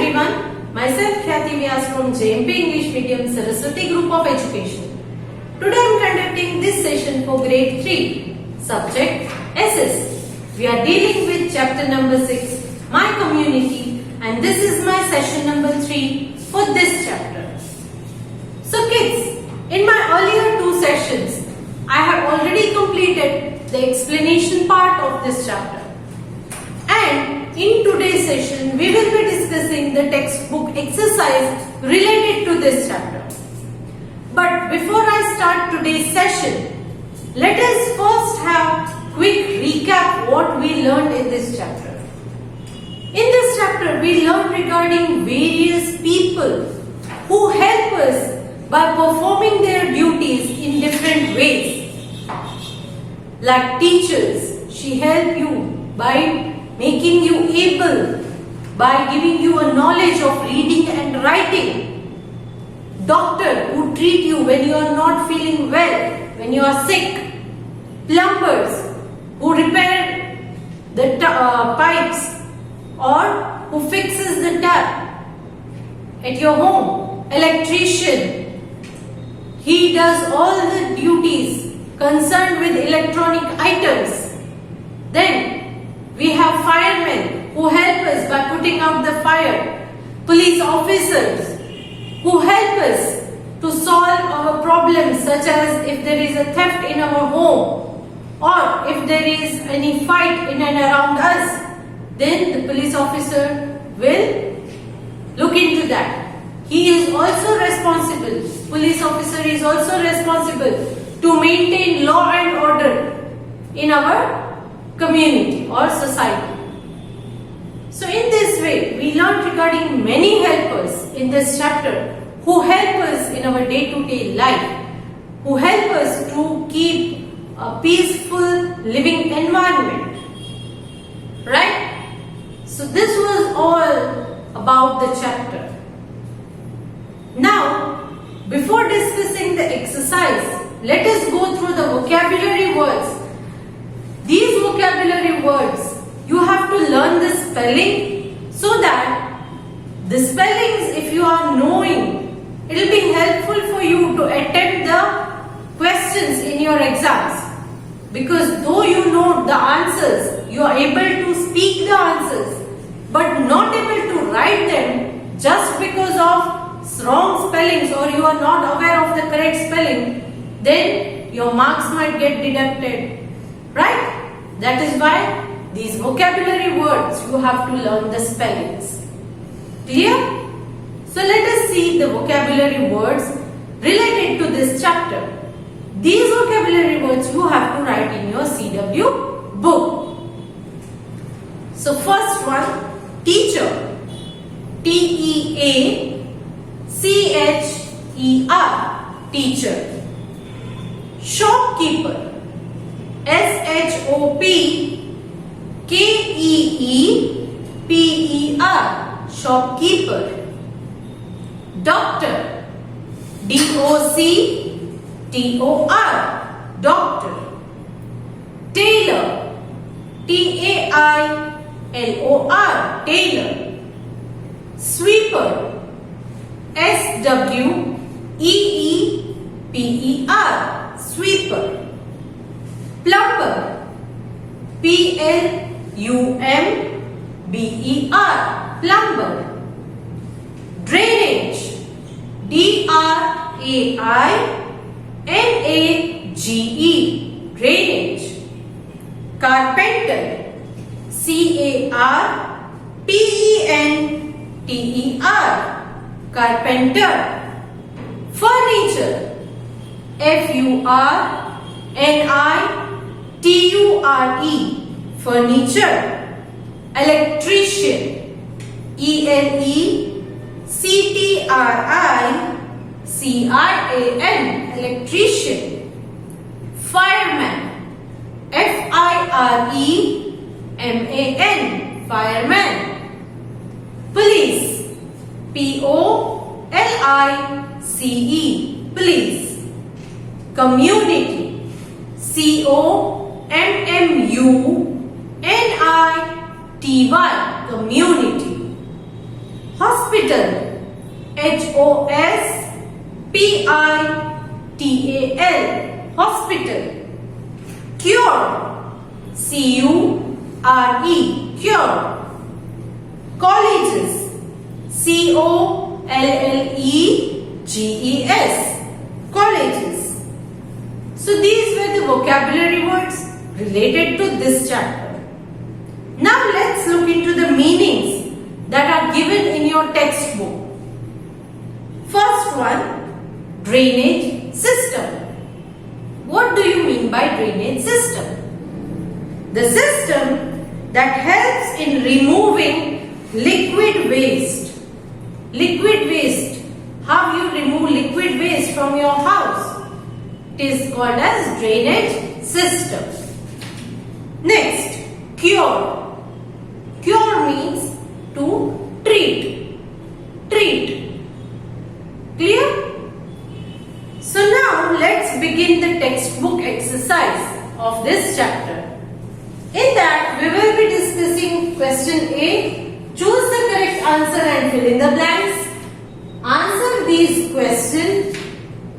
everyone, myself Khyati Vyas from JMP English Medium Saraswati Group of Education. Today I am conducting this session for grade 3, subject SS. We are dealing with chapter number 6, My Community, and this is my session number 3 for this chapter. So kids, in my earlier 2 sessions, I have already completed the explanation part of this chapter. And in today's session, we will be discussing the textbook exercise related to this chapter. But before I start today's session, let us first have quick recap what we learned in this chapter. In this chapter, we learned regarding various people who help us by performing their duties in different ways. Like teachers, she helps you by making you able, by giving you a knowledge of reading and writing. Doctor who treat you when you are not feeling well, when you are sick. Plumbers who repair the pipes or who fixes the tap at your home. Electrician, he does all the duties concerned with electronic items. Then we have firemen who help us by putting out the fire. Police officers who help us to solve our problems, such as if there is a theft in our home or if there is any fight in and around us, then the police officer will look into that. He is also responsible, police officer is also responsible to maintain law and order in our community or society. So in this way, we learned regarding many helpers in this chapter who help us in our day-to-day life, who help us to keep a peaceful living environment. Right? So this was all about the chapter. Now, before discussing the exercise, let us go through the vocabulary words. These vocabulary words, you have to learn the spelling so that the spellings, if you are knowing, it will be helpful for you to attempt the questions in your exams. Because though you know the answers, you are able to speak the answers, but not able to write them just because of wrong spellings or you are not aware of the correct spelling, then your marks might get deducted. Right? That is why these vocabulary words you have to learn the spellings. Clear? So let us see the vocabulary words related to this chapter. These vocabulary words you have to write in your CW book. So first one, teacher. Teacher. Teacher. Shopkeeper. Shopkeeper. Shopkeeper. Doctor. Doctor. Doctor. Tailor. Tailor. Tailor. Sweeper. Sweeper. Sweeper. Plumber. Plumber. Plumber. Drainage. Drainage. Drainage. Carpenter. Carpenter. Furniture. Furniture. Electrician. Electrician. Fireman. Fireman. Police. Police. Community. Community. Hospital. Hospital. Hospital. Cure. Cure. Cure. Colleges. Colleges. Colleges. So these were the vocabulary words related to this chapter. Now let's look into the meanings that are given in your textbook. First one, drainage system. What do you mean by drainage system? The system that helps in removing liquid waste. Liquid waste. How you remove liquid waste from your house? It is called as drainage system. Next, cure. Cure means to treat. Treat. Clear? So now let's begin the textbook exercise of this chapter. In that we will be discussing question A. Choose the correct answer and fill in the blanks. Answer these questions,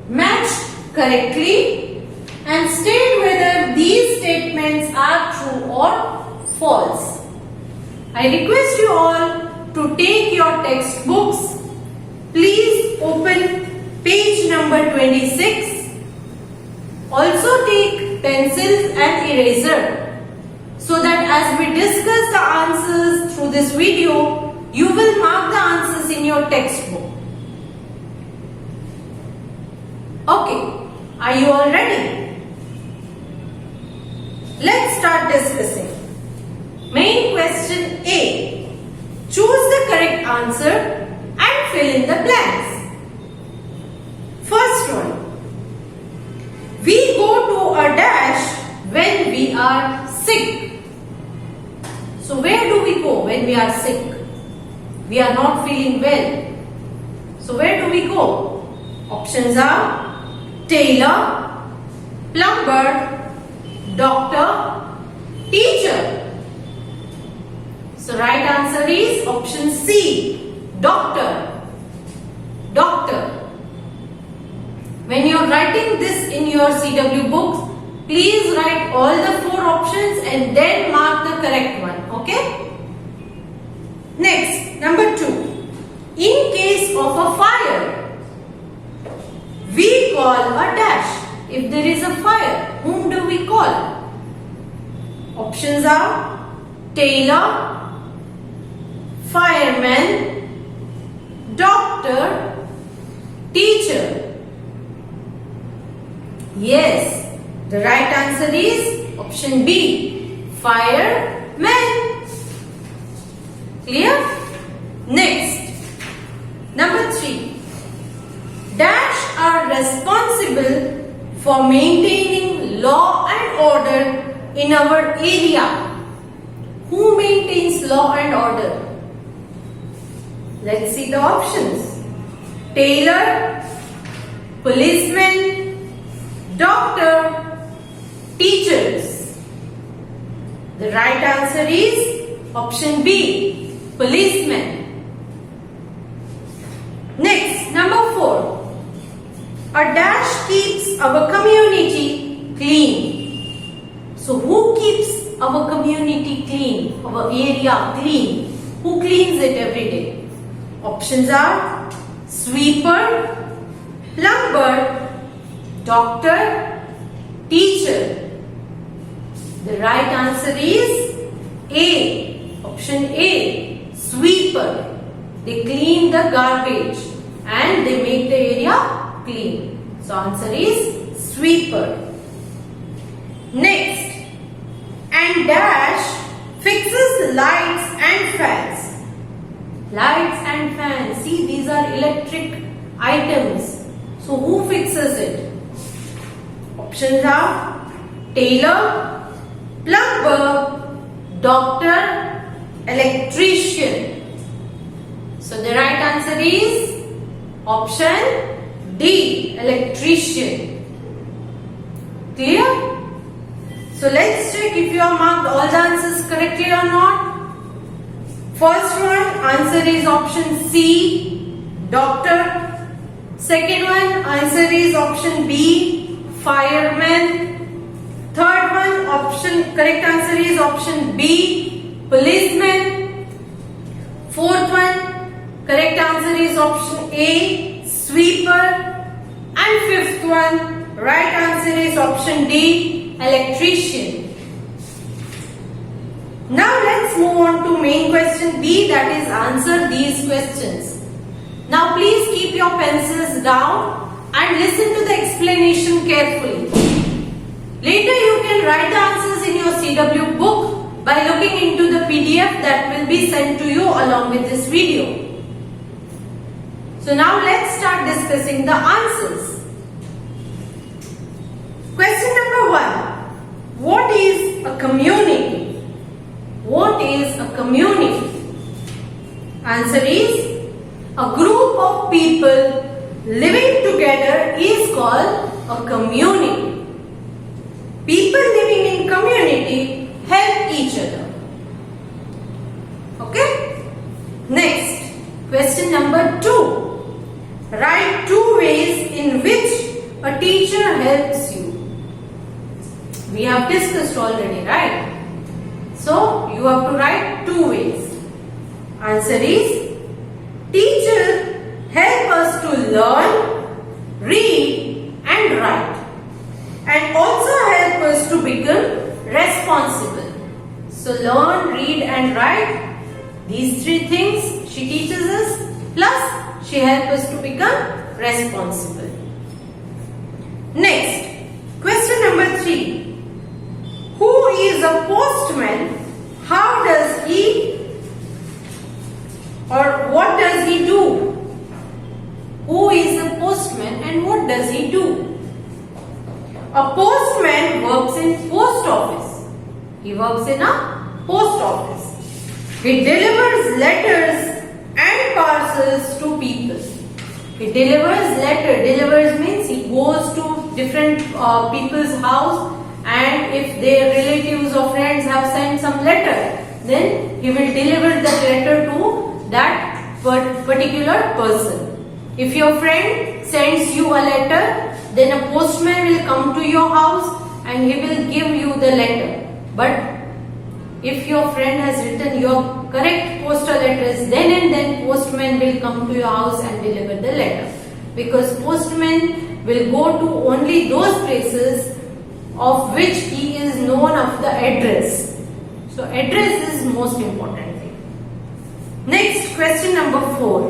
match correctly and state whether these statements are true or false. I request you all to take your textbooks. Please open page number 26. Also take pencils and eraser so that as we discuss the answers through this video, you will mark the answers in your textbook. Okay, are you all ready? Let's start discussing. Main question A. Choose the correct answer and fill in the blanks. First one. We go to a dash when we are sick. So where do we go when we are sick? We are not feeling well. So where do we go? Options are tailor, plumber, doctor, teacher. So right answer is option C, doctor. Doctor. When you are writing this in your CW books, please write all the 4 options and then mark the correct one. Okay? Next, number 2. In case of a fire, we call a dash. If there is a fire, whom do we call? Options are tailor, fireman, doctor, teacher. Yes, the right answer is option B, fireman. Clear? Next, number 3. Dash are responsible for maintaining law and order in our area. Who maintains law and order? Let's see the options. Tailor, policeman, doctor, teachers. The right answer is option B, policeman. Next, number 4. A dash keeps our community clean. So who keeps our community clean, our area clean? Who cleans it every day? Options are sweeper, plumber, doctor, teacher. The right answer is A. Option A. Sweeper. They clean the garbage and they make the area clean. So answer is sweeper. Next. And dash fixes lights and fans. Lights and fans. See, these are electric items. So who fixes it? Options are tailor, plumber, doctor, electrician. So the right answer is option D, electrician. Clear? So let's check if you have marked all the answers correctly or not. First one, answer is option C, doctor. Second one, answer is option B, fireman. Third one, correct answer is option B, policeman. Fourth one, correct answer is option A, sweeper. And fifth one, right answer is option D, electrician. Now let's move on to main question B, that is answer these questions. Now please keep your pencils down and listen to the explanation carefully. Later you can write the answers in your CW book by looking into the PDF that will be sent to you along with this video. So now let's start discussing the answers. Question number 1. What is a community? What is a community? Answer is a group of people living together is called a community. People living in community help each other. Okay? Next, question number 2. Write 2 ways in which a teacher helps you. We have discussed already, right? So, you have to write 2 ways. Answer is, teacher help us to learn, read and write, and also help us to become responsible. So, learn, read and write, these 3 things she teaches us, plus she helps us to become responsible. Next, question number 3. Who is a postman? How does he or what does he do? Who is a postman and what does he do? A postman works in post office. He works in a post office. He delivers letters and parcels to people. He delivers letter. Delivers means he goes to different people's house, and if their relatives or friends have sent some letter, then he will deliver that letter to that particular person. If your friend sends you a letter, then a postman will come to your house and he will give you the letter. But if your friend has written your correct postal address, then and then postman will come to your house and deliver the letter. Because postman will go to only those places of which he is known of the address. So address is most important thing. Next, question number 4.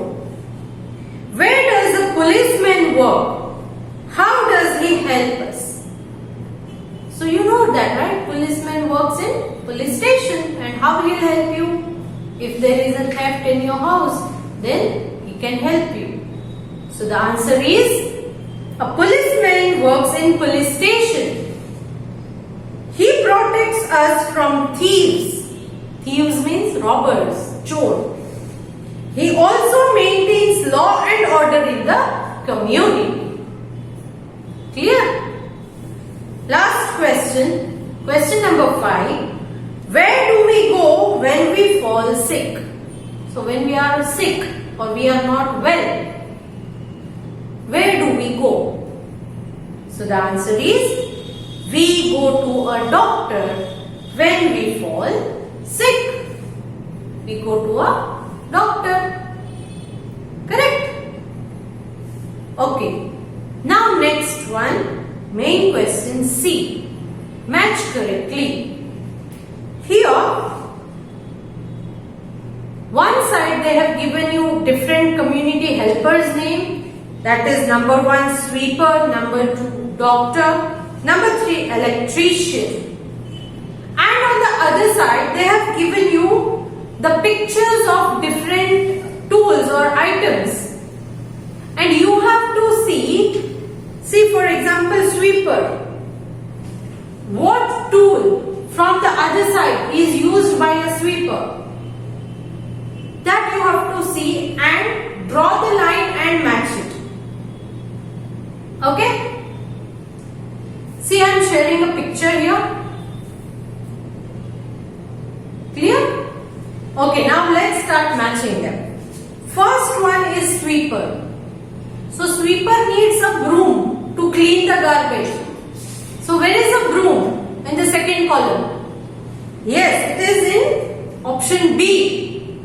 Where does a policeman work? How does he help us? So you know that, right? Policeman works in police station, and how will he help you? If there is a theft in your house, then he can help you. So the answer is, a policeman works in police station. He protects us from thieves. Thieves means robbers, chor. He also maintains law and order in the community. Clear? Last question. Question number 5. Where do we go when we fall sick? So when we are sick or we are not well, where do we go? So the answer is, we go to a doctor when we fall sick. We go to a doctor. Correct? Okay. Now next one, main question C. Match correctly. Here, one side they have given you different community helpers name. That is number 1 sweeper, number 2 doctor, number 3 electrician. And on the other side they have given you the pictures of different tools or items. And you have to see for example sweeper. What tool from the other side is used by a sweeper? That you have to see and draw the line and match it. Okay? See, I am sharing a picture here. Clear? Okay, now let's sweeper. So sweeper needs a broom to clean the garbage. So where is the broom in the second column? Yes, it is in option B.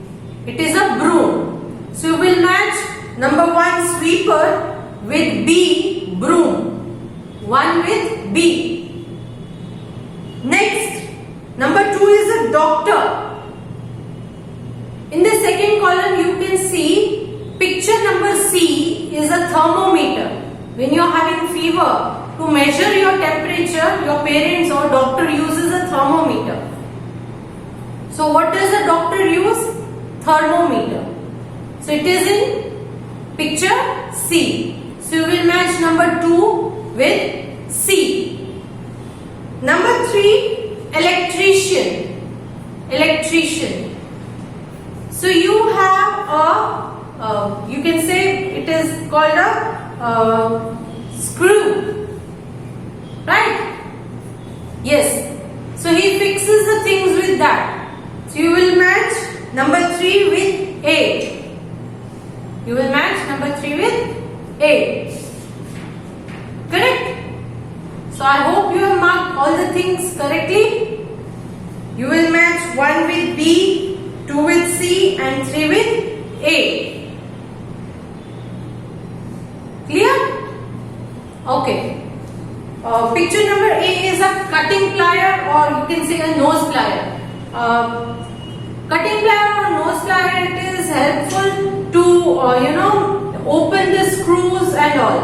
It is a broom. So you will match number 1 sweeper with B broom. 1 with B. Next, number 2 is a doctor. In the second column you can see picture number C is a thermometer. When you are having fever, to measure your temperature, your parents or doctor uses a thermometer. So what does the doctor use? Thermometer. So it is in picture C. So you will match number 2 with C. Number 3, electrician. Electrician. So you have a, you can say it is called a screw. Right? Yes. So he fixes the things with that. So you will match number 3 with A. You will match number 3 with A. Correct? So I hope you have marked all the things correctly. You will match 1 with B, 2 with C and 3 with A. Clear? Okay. Picture number A is a cutting plier or you can say a nose plier. Cutting plier or nose plier, it is helpful to open the screws and all,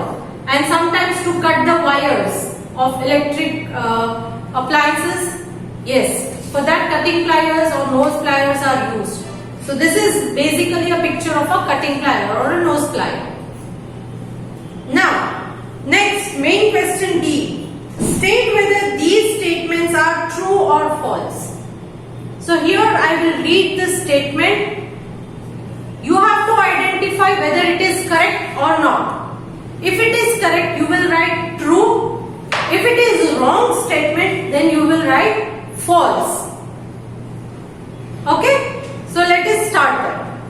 and sometimes to cut the wires of electric appliances. Yes, for that cutting pliers or nose pliers are used. So this is basically a picture of a cutting plier or a nose plier. Now, next main question B. State whether these statements are true or false. So here I will read this statement. You have to identify whether it is correct or not. If it is correct, you will write true. If it is wrong statement, then you will write false. Okay? So let us start that.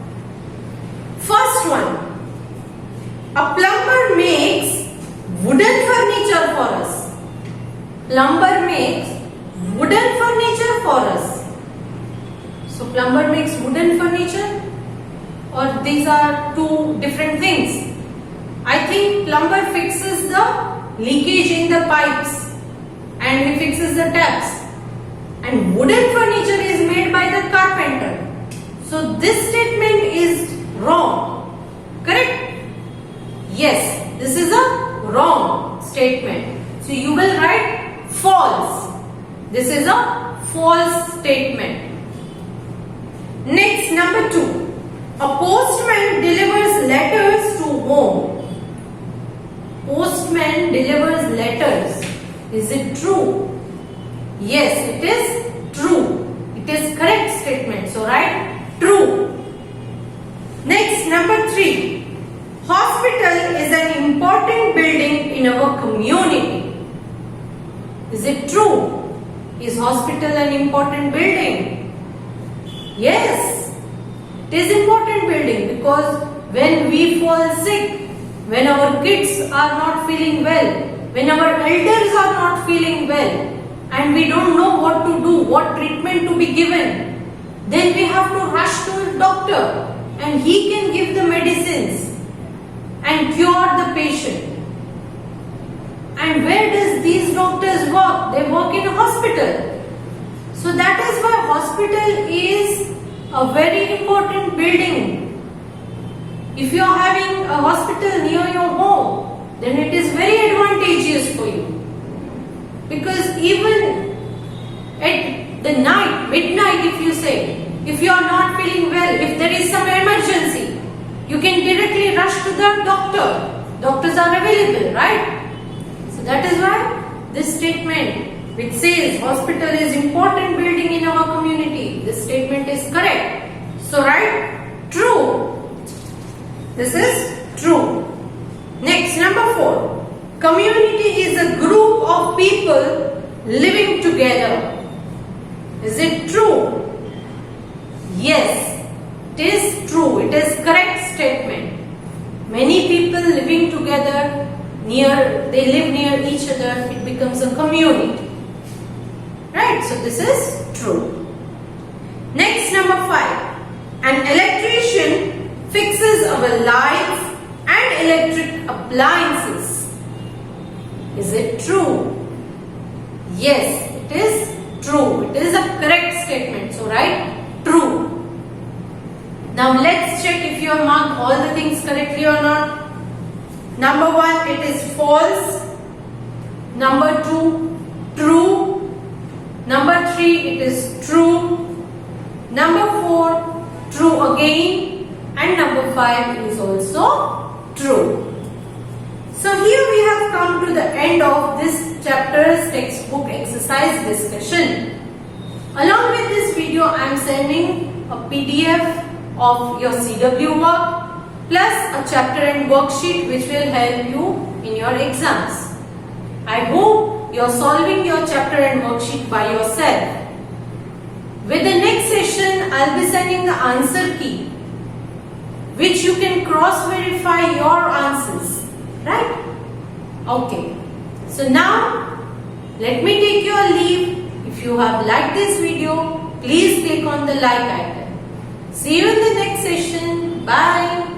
First one. A plumber makes wooden furniture for us. Plumber makes wooden furniture for us. So plumber makes wooden furniture, or these are two different things. I think plumber fixes the leakage in the pipes and he fixes the taps. And wooden furniture is made by the carpenter. So this statement is wrong. Correct? Yes, this is a wrong statement. So you will write false. This is a false statement. Next, number 2. A postman delivers letters to home. Postman delivers letters. Is it true? Yes, it is true. It is correct statement. So write true. Next, number 3. Hospital is an important building in our community. Is it true? Is hospital an important building? Yes, it is important building because when we fall sick, when our kids are not feeling well, when our elders are not feeling well, and we don't know what to do, what treatment to be given, then we have to rush to a doctor and he can give the medicines and cure the patient. And where does these doctors work? They work in a hospital. So that is why hospital is a very important building. If you are having a hospital near your home, then it is very advantageous for you. Because even at the night, midnight if you say, if you are not feeling well, if there is some emergency, you can directly rush to the doctor. Doctors are available, right? So that is why this statement which says hospital is important building in our community, this statement is correct. So write true. This is true. Next, number 4. Community is a group of people living together. Is it true? Yes, it is true. It is correct statement. many people living together, they live near each other, it becomes a community. Right? So this is true. Next, number 5. An electrician fixes our lights and electric appliances. Is it true? Yes, it is true. It is a correct statement. So write true. Now let's check if you have marked all the things correctly or not. Number 1, it is false. Number 2, true. Number 3, it is true. Number 4, true again. And number 5 is also true. So here we have come to the end of this chapter's textbook exercise discussion. Along with this video, I am sending a PDF of your CW work plus a chapter and worksheet which will help you in your exams. I hope you are solving your chapter and worksheet by yourself. With the next session, I will be sending the answer key which you can cross verify your answers. Right? Okay. So now, let me take your leave. If you have liked this video, please click on the like icon. See you in the next session. Bye.